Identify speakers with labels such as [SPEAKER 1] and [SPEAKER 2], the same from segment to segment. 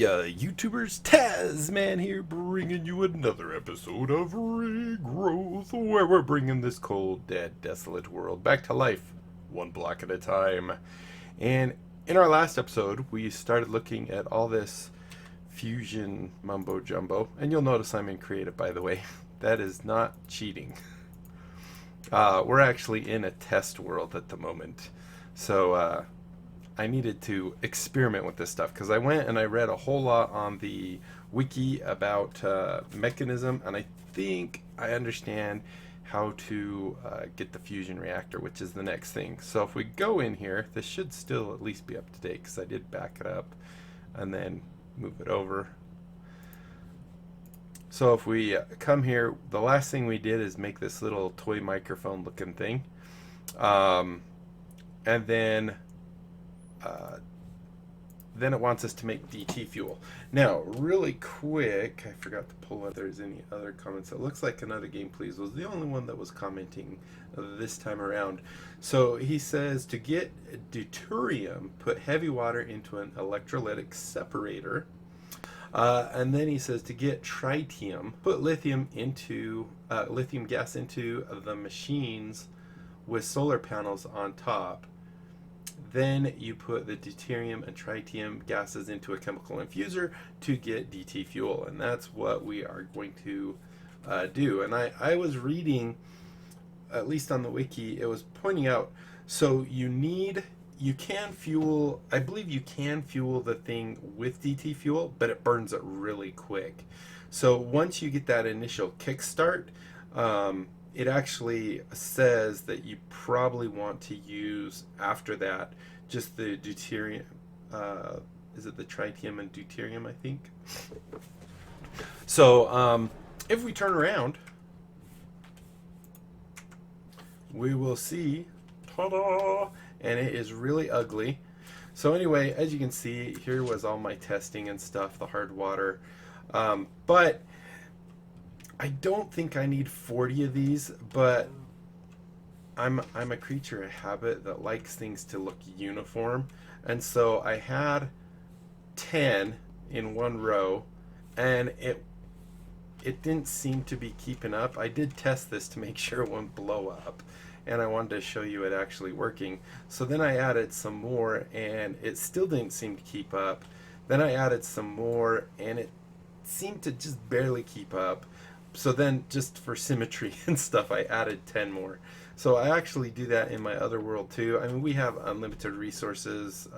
[SPEAKER 1] ya YouTubers, Tasman here, bringing you another episode of Regrowth, where we're bringing this cold, dead, desolate world back to life, one block at a time. And in our last episode, we started looking at all this fusion mumbo jumbo, and you'll notice I'm in creative, by the way. That is not cheating. We're actually in a test world at the moment, so I needed to experiment with this stuff because I went and I read a whole lot on the wiki about mechanism, and I think I understand how to get the fusion reactor, which is the next thing. So if we go in here, this should still at least be up to date because I did back it up and then move it over. So if we come here, the last thing we did is make this little toy microphone looking thing, and then it wants us to make DT fuel. Now, really quick, I forgot to pull if there's any other comments. It looks like Another Game Please was the only one that was commenting this time around. So he says to get deuterium, put heavy water into an electrolytic separator. And then he says to get tritium, put lithium gas into the machines with solar panels on top. Then you put the deuterium and tritium gases into a chemical infuser to get DT fuel, and that's what we are going to do. And I was reading, at least on the wiki, it was pointing out, so you can fuel, I believe you can fuel the thing with DT fuel, but it burns it really quick. So once you get that initial kickstart, it actually says that you probably want to use, after that, just the deuterium, is it the tritium and deuterium, I think? So if we turn around, we will see, ta-da, and it is really ugly. So anyway, as you can see, here was all my testing and stuff, the hard water, but I don't think I need 40 of these, but I'm a creature of habit that likes things to look uniform, and so I had 10 in one row, and it didn't seem to be keeping up. I did test this to make sure it wouldn't blow up, and I wanted to show you it actually working. So then I added some more, and it still didn't seem to keep up. Then I added some more, and it seemed to just barely keep up. So then, just for symmetry and stuff, I added 10 more. So I actually do that in my other world too. I mean, we have unlimited resources,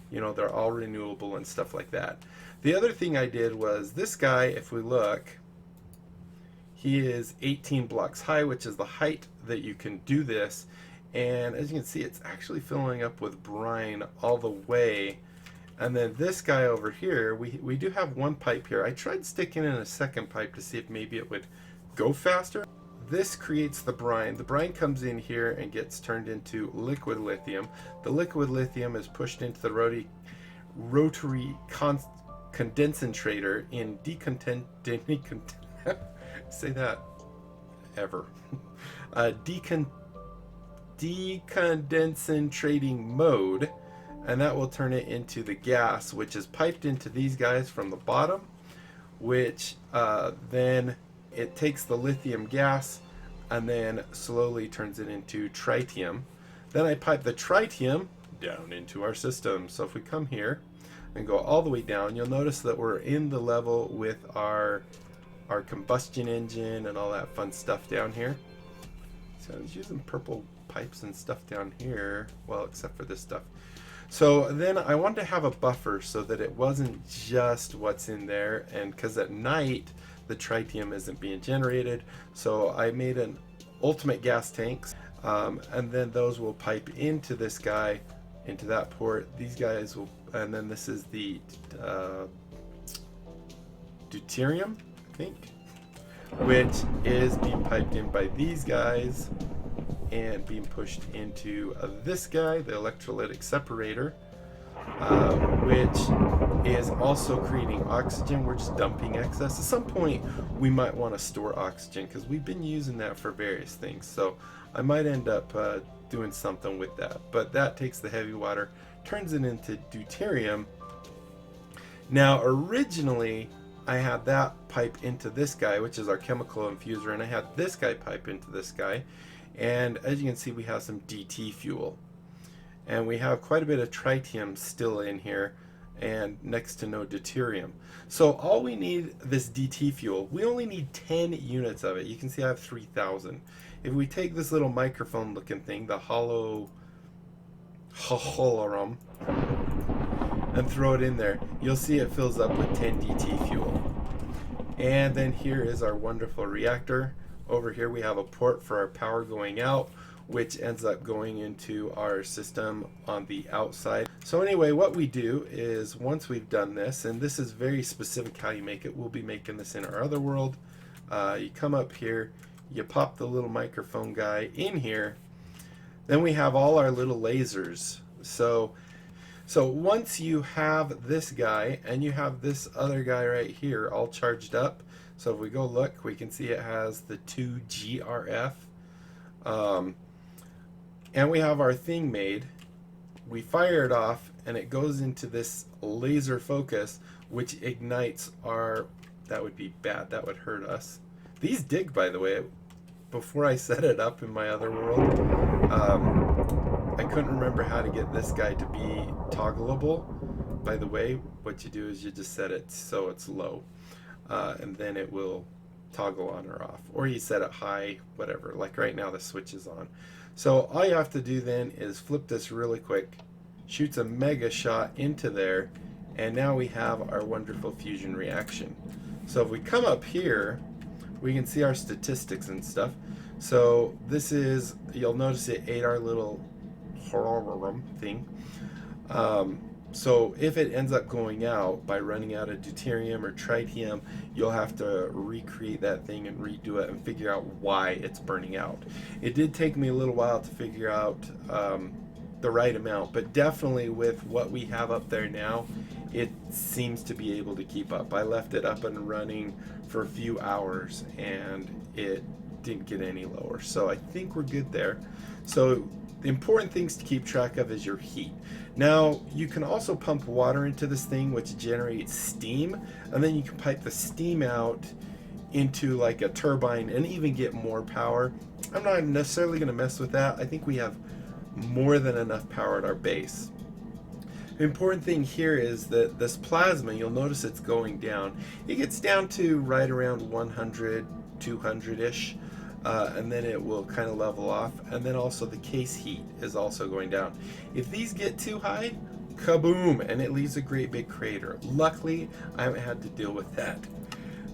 [SPEAKER 1] you know, they're all renewable and stuff like that. The other thing I did was, this guy, if we look, he is 18 blocks high, which is the height that you can do this. And as you can see, it's actually filling up with brine all the way. And then this guy over here, we do have one pipe here. I tried sticking in a second pipe to see if maybe it would go faster. This creates the brine. The brine comes in here and gets turned into liquid lithium. The liquid lithium is pushed into the rotary condensator in say that ever. Decondensating mode, and that will turn it into the gas, which is piped into these guys from the bottom, which then it takes the lithium gas and then slowly turns it into tritium. Then I pipe the tritium down into our system. So if we come here and go all the way down, you'll notice that we're in the level with our combustion engine and all that fun stuff down here. So I was using purple pipes and stuff down here, well, except for this stuff. So then I wanted to have a buffer so that it wasn't just what's in there, and because at night the tritium isn't being generated, so I made an ultimate gas tanks, and then those will pipe into this guy, into that port. These guys will, and then this is the deuterium, I think, which is being piped in by these guys and being pushed into this guy, the electrolytic separator, which is also creating oxygen. We're just dumping excess. At some point, we might want to store oxygen because we've been using that for various things. So I might end up doing something with that. But that takes the heavy water, turns it into deuterium. Now originally I had that pipe into this guy, which is our chemical infuser, and I had this guy pipe into this guy, and as you can see we have some DT fuel, and we have quite a bit of tritium still in here and next to no deuterium. So all we need, this DT fuel, we only need 10 units of it. You can see I have 3,000. If we take this little microphone looking thing, the holorum, and throw it in there, you'll see it fills up with 10 DT fuel. And then here is our wonderful reactor. Over here we have a port for our power going out, which ends up going into our system on the outside. So anyway, what we do is once we've done this, and this is very specific how you make it, we'll be making this in our other world. You come up here, you pop the little microphone guy in here, then we have all our little lasers. So once you have this guy and you have this other guy right here all charged up, so if we go look, we can see it has the 2 GRF. And we have our thing made. We fire it off and it goes into this laser focus, which ignites our, that would be bad, that would hurt us. These dig, by the way. Before I set it up in my other world, I couldn't remember how to get this guy to be toggleable. By the way, what you do is you just set it so it's low, and then it will toggle on or off, or you set it high, whatever. Like right now the switch is on. So all you have to do then is flip this really quick, shoots a mega shot into there, and now we have our wonderful fusion reaction. So if we come up here, we can see our statistics and stuff. So this is, you'll notice it ate our little thing. So if it ends up going out by running out of deuterium or tritium, you'll have to recreate that thing and redo it and figure out why it's burning out. It did take me a little while to figure out the right amount, but definitely with what we have up there now, it seems to be able to keep up. I left it up and running for a few hours and it didn't get any lower. So I think we're good there. So the important things to keep track of is your heat. Now you can also pump water into this thing, which generates steam, and then you can pipe the steam out into like a turbine and even get more power. I'm not necessarily going to mess with that. I think we have more than enough power at our base. The important thing here is that this plasma, you'll notice it's going down. It gets down to right around 100, 200-ish. And then it will kind of level off, and then also the case heat is also going down. If these get too high, kaboom, and it leaves a great big crater. Luckily, I haven't had to deal with that.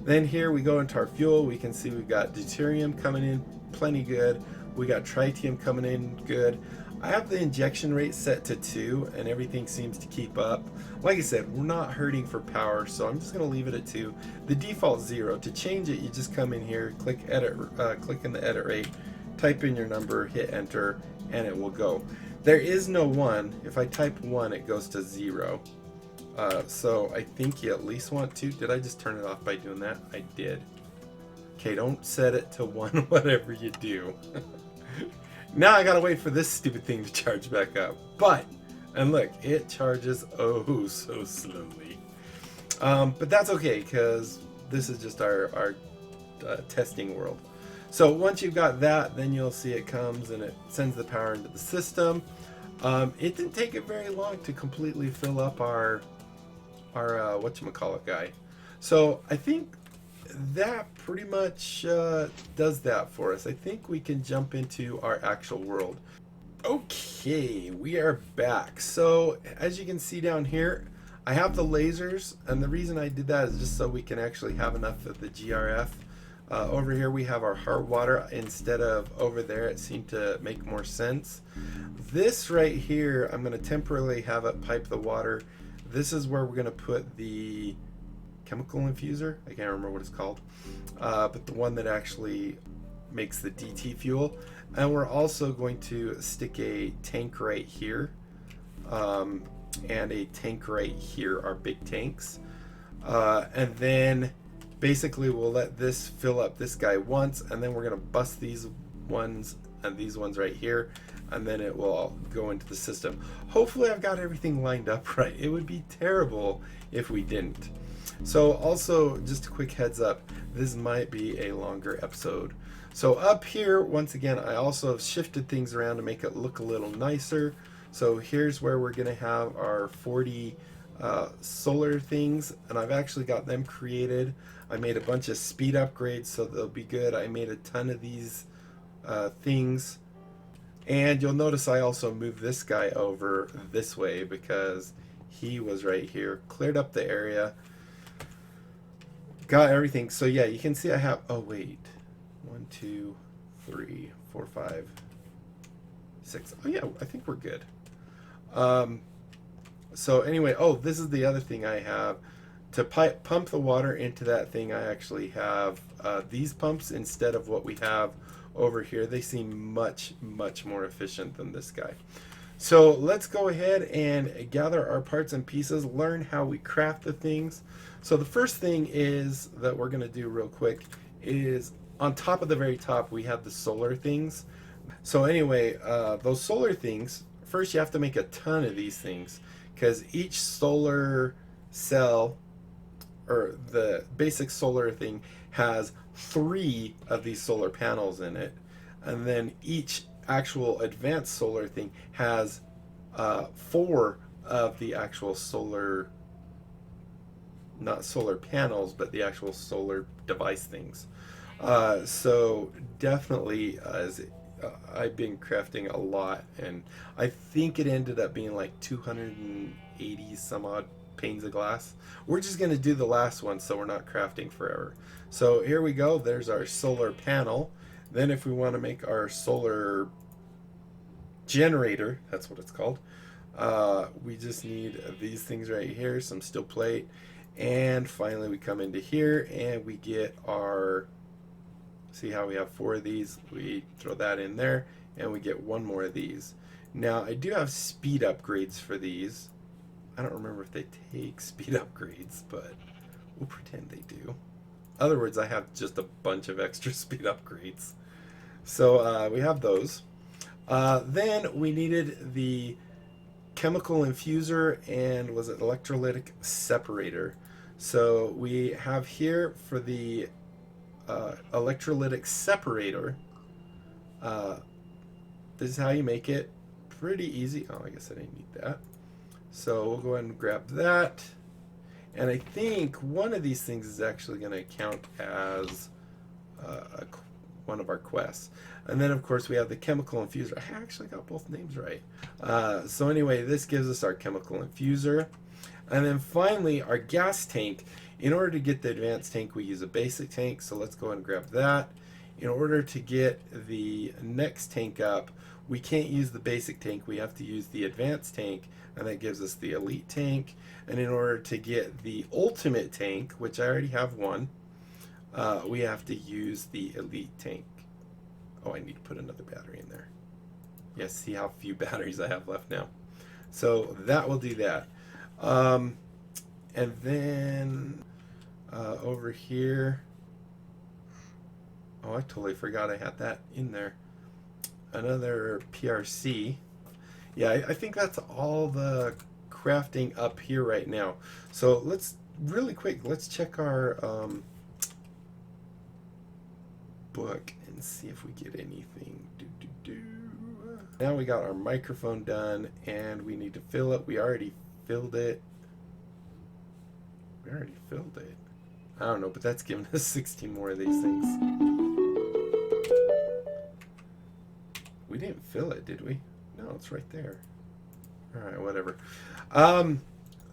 [SPEAKER 1] Then here we go into our fuel. We can see we've got deuterium coming in plenty good. We got tritium coming in good. I have the injection rate set to 2 and everything seems to keep up. Like I said, we're not hurting for power, so I'm just going to leave it at 2. The default 0. To change it, you just come in here, click edit, click in the edit rate, type in your number, hit enter, and it will go. There is no 1. If I type 1, it goes to 0. So I think you at least want to. Did I just turn it off by doing that? I did. Okay, don't set it to 1 whatever you do. Now I gotta wait for this stupid thing to charge back up. But, and look, it charges oh so slowly. But that's okay, because this is just our testing world. So once you've got that, then you'll see it comes and it sends the power into the system. It didn't take it very long to completely fill up our whatchamacallit guy. So I think that pretty much does that for us. I think we can jump into our actual world. Okay, we are back. So as you can see down here, I have the lasers, and the reason I did that is just so we can actually have enough of the GRF. Over here we have our hard water instead of over there. It seemed to make more sense. This right here, I'm going to temporarily have it pipe the water. This is where we're going to put the chemical infuser. I can't remember what it's called, but the one that actually makes the DT fuel. And we're also going to stick a tank right here, and a tank right here, our big tanks. And then basically we'll let this fill up this guy once, and then we're going to bust these ones and these ones right here, and then it will all go into the system. Hopefully I've got everything lined up right. It would be terrible if we didn't. So also, just a quick heads up, this might be a longer episode. So up here, once again, I also have shifted things around to make it look a little nicer. So here's where we're gonna have our 40 solar things, and I've actually got them created. I made a bunch of speed upgrades so they'll be good. I made a ton of these things, and you'll notice I also moved this guy over this way because he was right here. Cleared up the area, got everything. So yeah, you can see I have, oh wait, 1 2 3 4 5 6. Oh yeah, I think we're good. So anyway, oh, this is the other thing I have. To pump the water into that thing, I actually have these pumps instead of what we have over here. They seem much, much more efficient than this guy. So let's go ahead and gather our parts and pieces, learn how we craft the things. So the first thing is that we're going to do real quick is on top of the very top, we have the solar things. So anyway, those solar things, first you have to make a ton of these things, because each solar cell, or the basic solar thing, has 3 of these solar panels in it, and then each actual advanced solar thing has 4 of the actual solar, not solar panels, but the actual solar device things. So definitely, I've been crafting a lot, and I think it ended up being like 280 some odd panes of glass. We're just going to do the last one so we're not crafting forever. So here we go. There's our solar panel. Then if we want to make our solar generator, that's what it's called, we just need these things right here, some steel plate, and finally we come into here and we get our, see how we have 4 of these, we throw that in there and we get 1 more of these. Now I do have speed upgrades for these. I don't remember if they take speed upgrades, but we'll pretend they do. In other words, I have just a bunch of extra speed upgrades. So we have those. Then we needed the chemical infuser and was it electrolytic separator. So we have here for the electrolytic separator. This is how you make it. Pretty easy. Oh, I guess I didn't need that. So we'll go ahead and grab that. And I think one of these things is actually going to count as one of our quests. And then of course we have the chemical infuser. I actually got both names right. So anyway, this gives us our chemical infuser. And then finally our gas tank. In order to get the advanced tank, we use a basic tank. So let's go ahead and grab that. In order to get the next tank up, we can't use the basic tank. We have to use the advanced tank, and that gives us the elite tank. And in order to get the ultimate tank, which I already have one, we have to use the elite tank. Oh, I need to put another battery in there. Yes, see how few batteries I have left now. So that will do that. And then over here, oh, I totally forgot I had that in there. Another PRC. Yeah, I think that's all the crafting up here right now. So let's really quick, let's check our book and see if we get anything. Now we got our microphone done and we need to fill it. We already filled it. I don't know, but that's giving us 16 more of these things. We didn't fill it, did we? No, it's right there. Alright, whatever.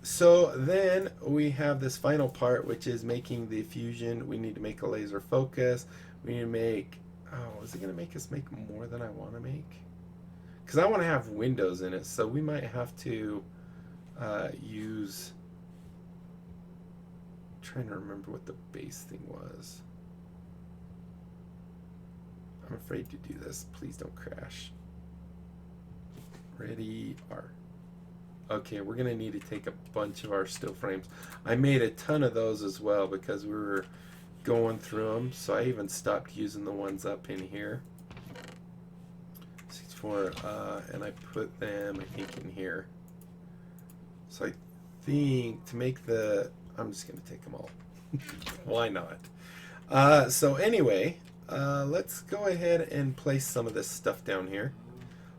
[SPEAKER 1] So then we have this final part, which is making the fusion. We need to make a laser focus. We need to make, oh, is it going to make us make more than I want to make? Because I want to have windows in it, so we might have to use, I'm trying to remember what the base thing was. I'm afraid to do this. Please don't crash. Ready, R. Okay, we're going to need to take a bunch of our still frames. I made a ton of those as well because we were going through them, so I even stopped using the ones up in here. 64 before, and I put them, I think, in here. So I think to make the, I'm just going to take them all. Why not? So anyway, let's go ahead and place some of this stuff down here.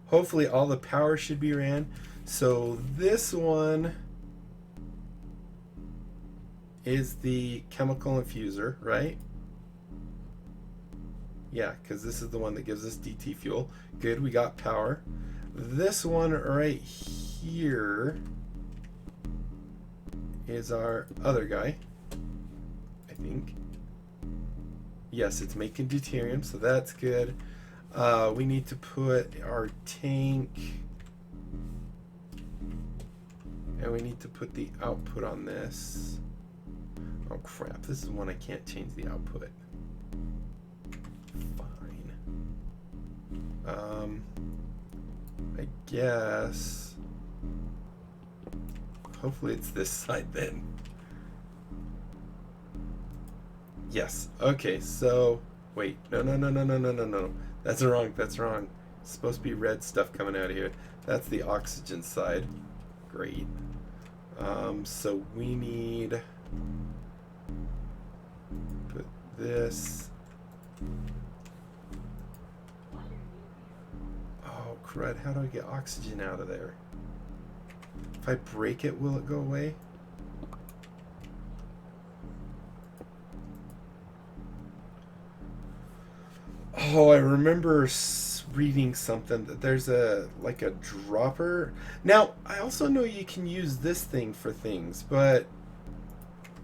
[SPEAKER 1] Hopefully all the power should be ran. So this one is the chemical infuser, right? Yeah, because this is the one that gives us DT fuel. Good, we got power. This one right here is our other guy, I think. Yes, it's making deuterium, so that's good. We need to put our tank, and we need to put the output on this. Oh crap, this is one I can't change the output. Fine. I guess hopefully it's this side then. Yes. Okay, so wait. No. That's wrong. That's wrong. It's supposed to be red stuff coming out of here. That's the oxygen side. Great. So we need put this. Oh crud! How do I get oxygen out of there? If I break it, will it go away? Oh, I remember reading something that there's a like a dropper. Now, I also know you can use this thing for things, but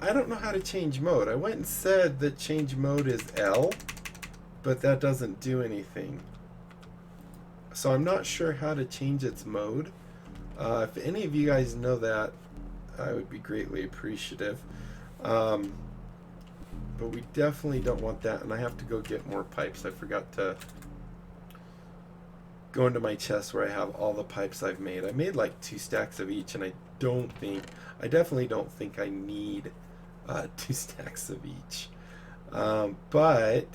[SPEAKER 1] I don't know how to change mode. I went and said that change mode is L, but that doesn't do anything. So I'm not sure how to change its mode. If any of you guys know that, I would be greatly appreciative. But we definitely don't want that, and I have to go get more pipes. I forgot to go into my chest where I have all the pipes I've made. I made like 2 stacks of each, and I definitely don't think I need 2 stacks of each. But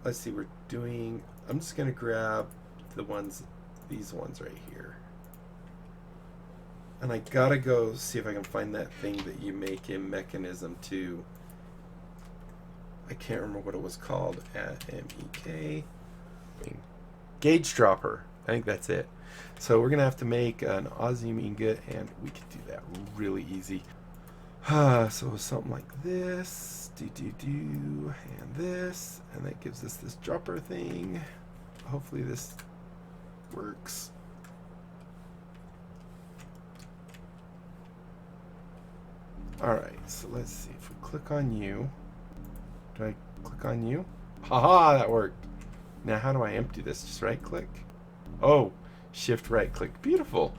[SPEAKER 1] let's see, I'm just gonna grab these ones right here. And I gotta go see if I can find that thing that you make in Mechanism 2. I can't remember what it was called at MEK. Gauge dropper. I think that's it. So we're gonna have to make an osmium ingot, and we can do that really easy. So something like this, and this, and that gives us this dropper thing. Hopefully this works. Alright, so let's see. If we click on you, do I click on you? Haha, that worked. Now how do I empty this? Just right click? Oh, shift right click. Beautiful.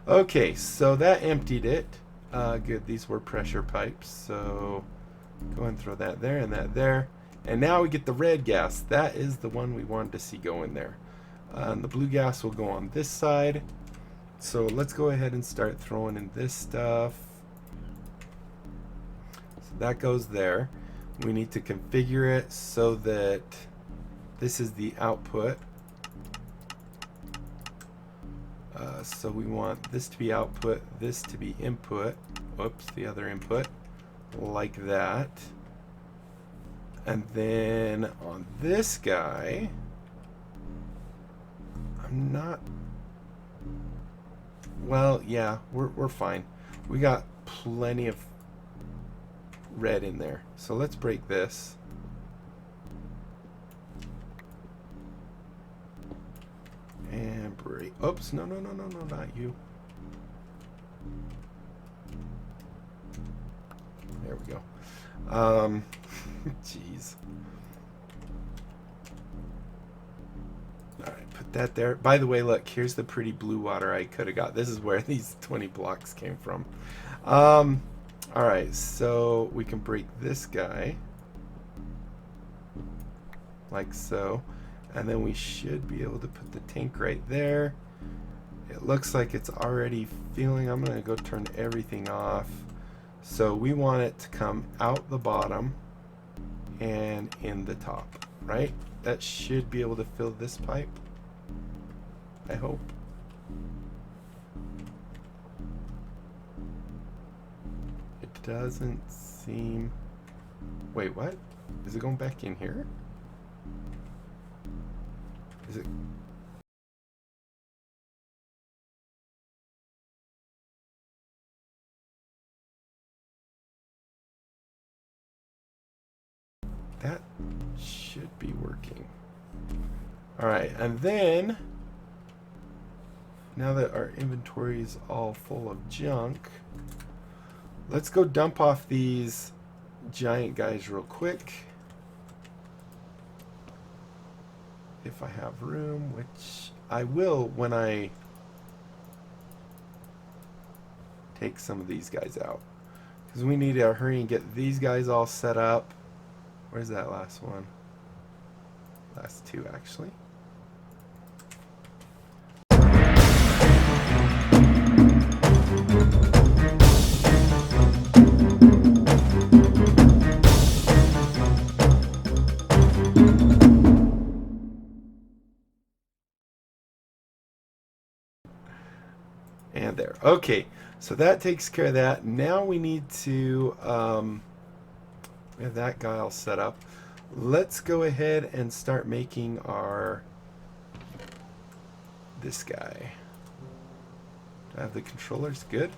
[SPEAKER 1] Okay, so that emptied it. Good, these were pressure pipes, so go and throw that there and that there. And now we get the red gas. That is the one we wanted to see go in there. And the blue gas will go on this side. So let's go ahead and start throwing in this stuff. So that goes there. We need to configure it so that this is the output. So we want this to be output, this to be input. Whoops, the other input. Like that. And then on this guy, I'm not... Well, yeah, we're fine. We got plenty of red in there. So let's break this. And break. Oops, no, not you. There we go. Jeez. Alright, put that there. By the way, look, here's the pretty blue water I could have got. This is where these 20 blocks came from. Alright, so we can break this guy. Like so. And then we should be able to put the tank right there. It looks like it's already filling. I'm going to go turn everything off. So we want it to come out the bottom and in the top, right? That should be able to fill this pipe. I hope. It doesn't seem... Wait, what? Is it going back in here? Is it... That should be working. Alright, and then... Now that our inventory is all full of junk, let's go dump off these giant guys real quick. If I have room, which I will when I take some of these guys out. Because we need to hurry and get these guys all set up. Where's that last one? Last two, actually. And there. Okay, so that takes care of that. Now we need to, we have that guy all set up. Let's go ahead and start making our, this guy. Do I have the controllers? Good.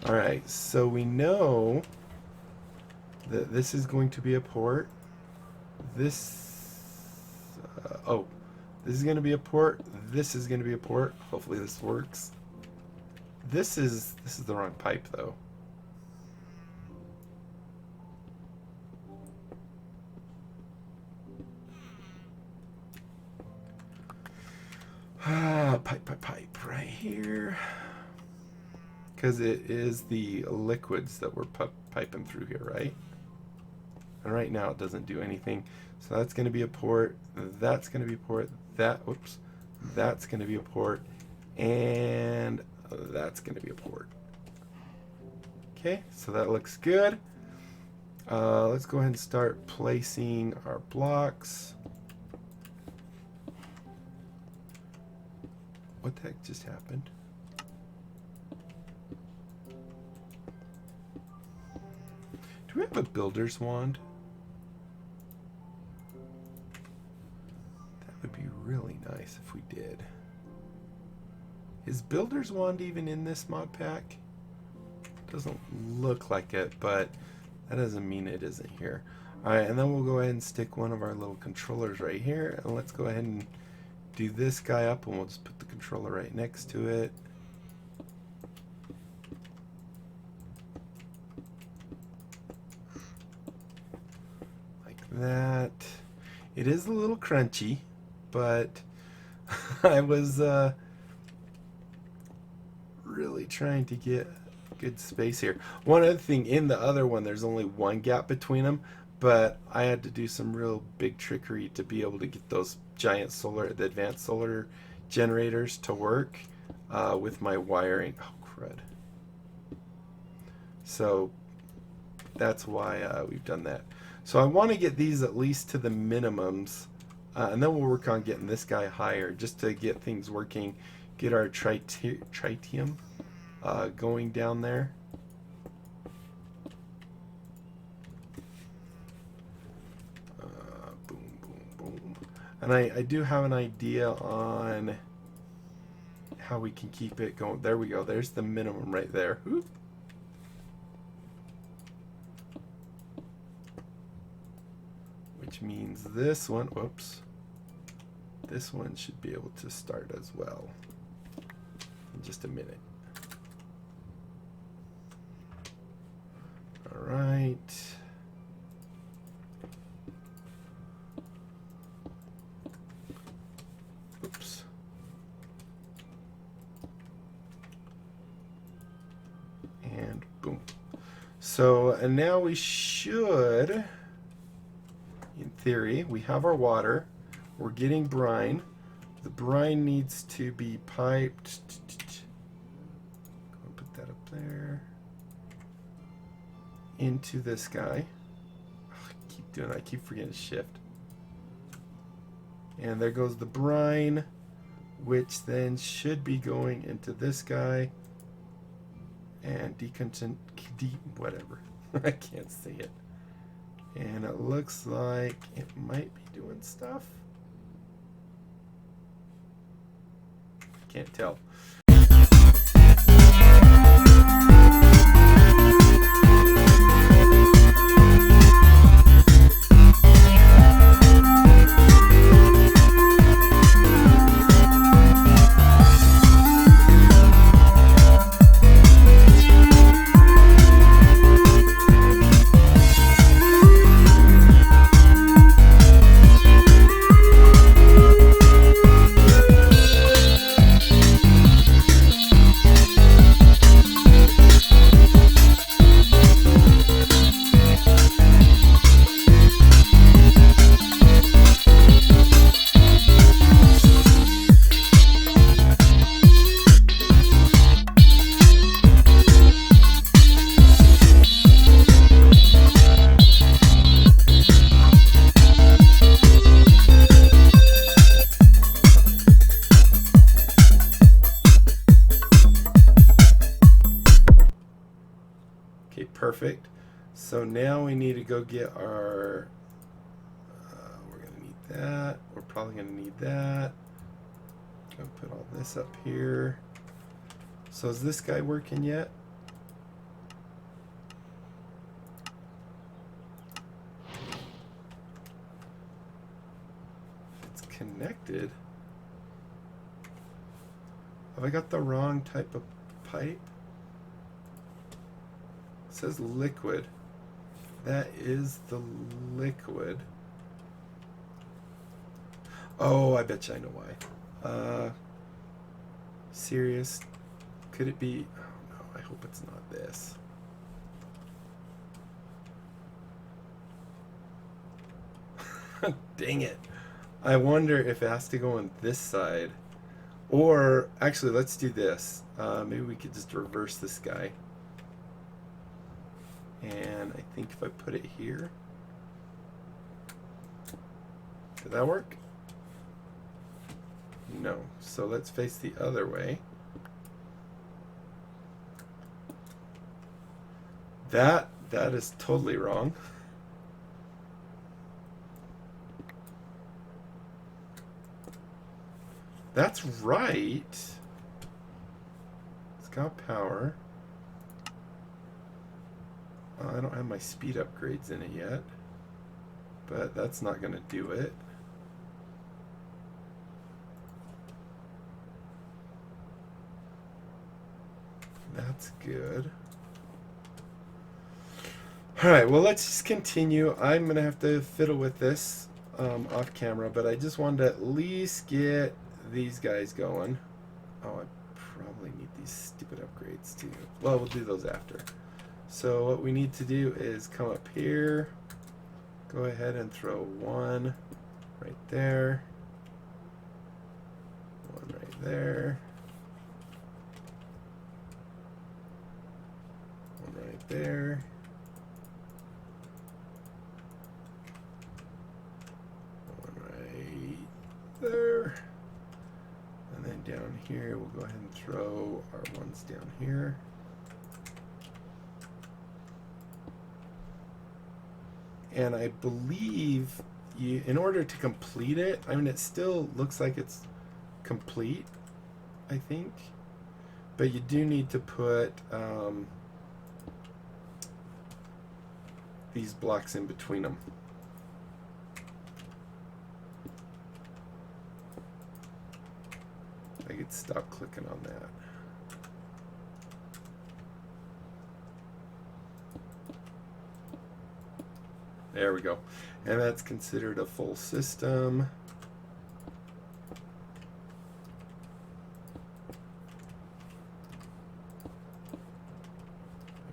[SPEAKER 1] All right, so we know that this is going to be a port. This, oh, this is going to be a port. This is going to be a port. Hopefully this works. This is the wrong pipe, though. Pipe right here. Because it is the liquids that we're piping through here, right? And right now it doesn't do anything. So that's going to be a port. That's going to be a port. Whoops. That's going to be a port. And that's going to be a port. Okay, so that looks good. Let's go ahead and start placing our blocks. What the heck just happened? Do we have a builder's wand? That would be really nice if we did. Is builder's wand even in this mod pack? Doesn't look like it, but that doesn't mean it isn't here. Alright, and then we'll go ahead and stick one of our little controllers right here, and let's go ahead and do this guy up, and we'll just put the controller right next to it. Like that. It is a little crunchy, but I was really trying to get good space here. One other thing, in the other one there's only one gap between them, but I had to do some real big trickery to be able to get those giant the advanced solar generators to work with my wiring. Oh crud. So that's why we've done that. So I want to get these at least to the minimums, and then we'll work on getting this guy higher just to get things working. Get our tritium going down there. Boom, boom, boom. And I do have an idea on how we can keep it going. There we go. There's the minimum right there. Whoop. Which means this one, whoops, this one should be able to start as well. In just a minute. All right. Oops. And boom. So, and now we should, in theory, we have our water. We're getting brine. The brine needs to be piped. Go put that up there. Into this guy. I keep forgetting to shift. And there goes the brine. which then should be going into this guy and whatever. I can't see it. And it looks like it might be doing stuff. Can't tell. Okay, perfect. So now we need to go get our, we're going to need that. We're probably going to need that. Go put all this up here. So is this guy working yet? It's connected. Have I got the wrong type of pipe? It says liquid. That is the liquid. Oh, I bet you I know why. Serious? Could it be? Oh no, I hope it's not this. Dang it. I wonder if it has to go on this side. Or, actually, let's do this. Maybe we could just reverse this guy. And I think if I put it here, did that work? No. So let's face the other way. That is totally wrong. That's right. It's got power. I don't have my speed upgrades in it yet, but that's not going to do it. That's good. Alright, well, let's just continue. I'm going to have to fiddle with this off camera, but I just wanted to at least get these guys going. Oh, I probably need these stupid upgrades too. Well, we'll do those after. So what we need to do is come up here, go ahead and throw one right there, one right there, one right there, one right there, and then down here we'll go ahead and throw our ones down here. And I believe you, in order to complete it, I mean, it still looks like it's complete, I think. But you do need to put these blocks in between them. I could stop clicking on that. There we go. And that's considered a full system.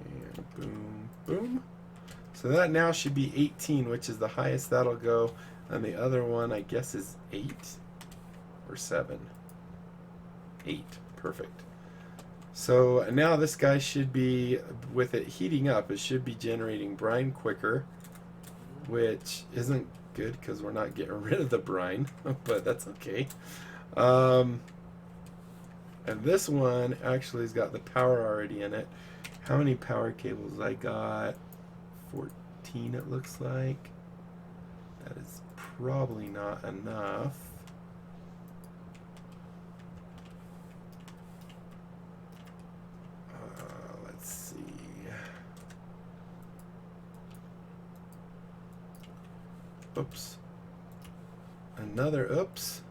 [SPEAKER 1] And boom, boom. So that now should be 18, which is the highest that'll go. And the other one, I guess, is 8 or 7. 8. Perfect. So now this guy should be, with it heating up, it should be generating brine quicker, which isn't good because we're not getting rid of the brine, but that's okay. And this one actually has got the power already in it. How many power cables? I got 14, it looks like. That is probably not enough. Let's see. Oops. Another oops.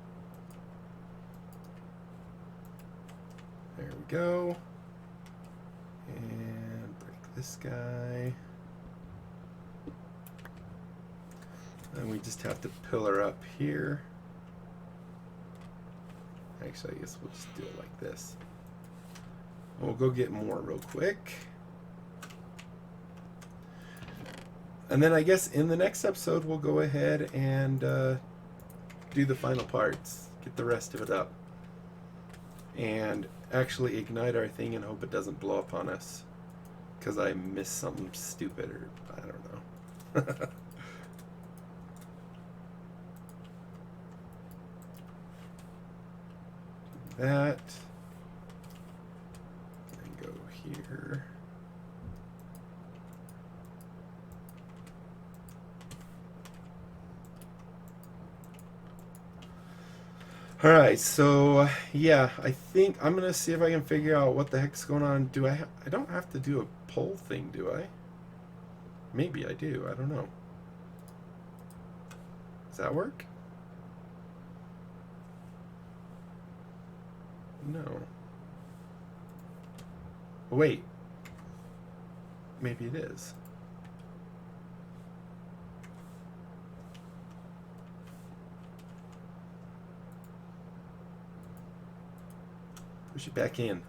[SPEAKER 1] There we go. And break this guy. And we just have to pillar up here. Actually, I guess we'll just do it like this. We'll go get more real quick. And then I guess in the next episode, we'll go ahead and do the final parts. Get the rest of it up. And actually ignite our thing and hope it doesn't blow up on us. Because I missed something stupid or I don't know. That. And go here. Alright, so yeah, I think I'm gonna see if I can figure out what the heck's going on. Do I don't have to do a pole thing, do I? Maybe I do, I don't know. Does that work? No. Wait. Maybe it is. Push it back in.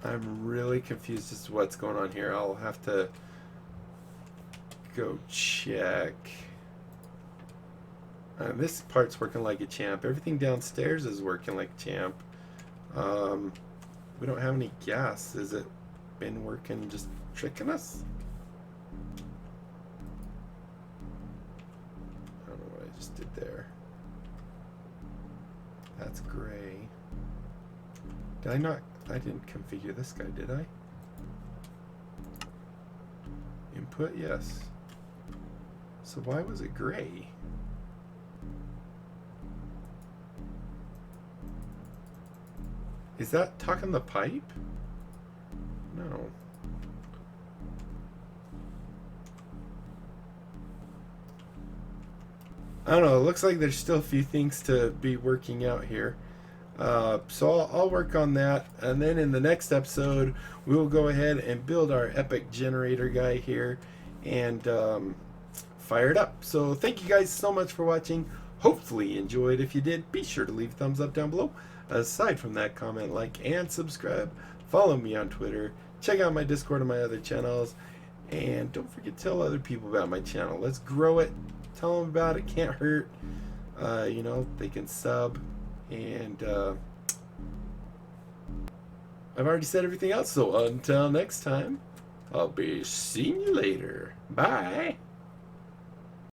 [SPEAKER 1] I'm really confused as to what's going on here. I'll have to go check. This part's working like a champ. Everything downstairs is working like a champ. We don't have any gas. Has it been working just tricking us? I don't know what I just did there. That's gray. Did I not? I didn't configure this guy, did I? Input, yes. So why was it gray? Is that talking the pipe? No. I don't know. It looks like there's still a few things to be working out here. So I'll work on that. And then in the next episode, we will go ahead and build our epic generator guy here and fire it up. So thank you guys so much for watching. Hopefully you enjoyed. If you did, be sure to leave a thumbs up down below. Aside from that, comment, like, and subscribe. Follow me on Twitter. Check out my Discord and my other channels. And don't forget to tell other people about my channel. Let's grow it. Tell them about it. Can't hurt. You know, they can sub. And I've already said everything else. So until next time, I'll be seeing you later. Bye.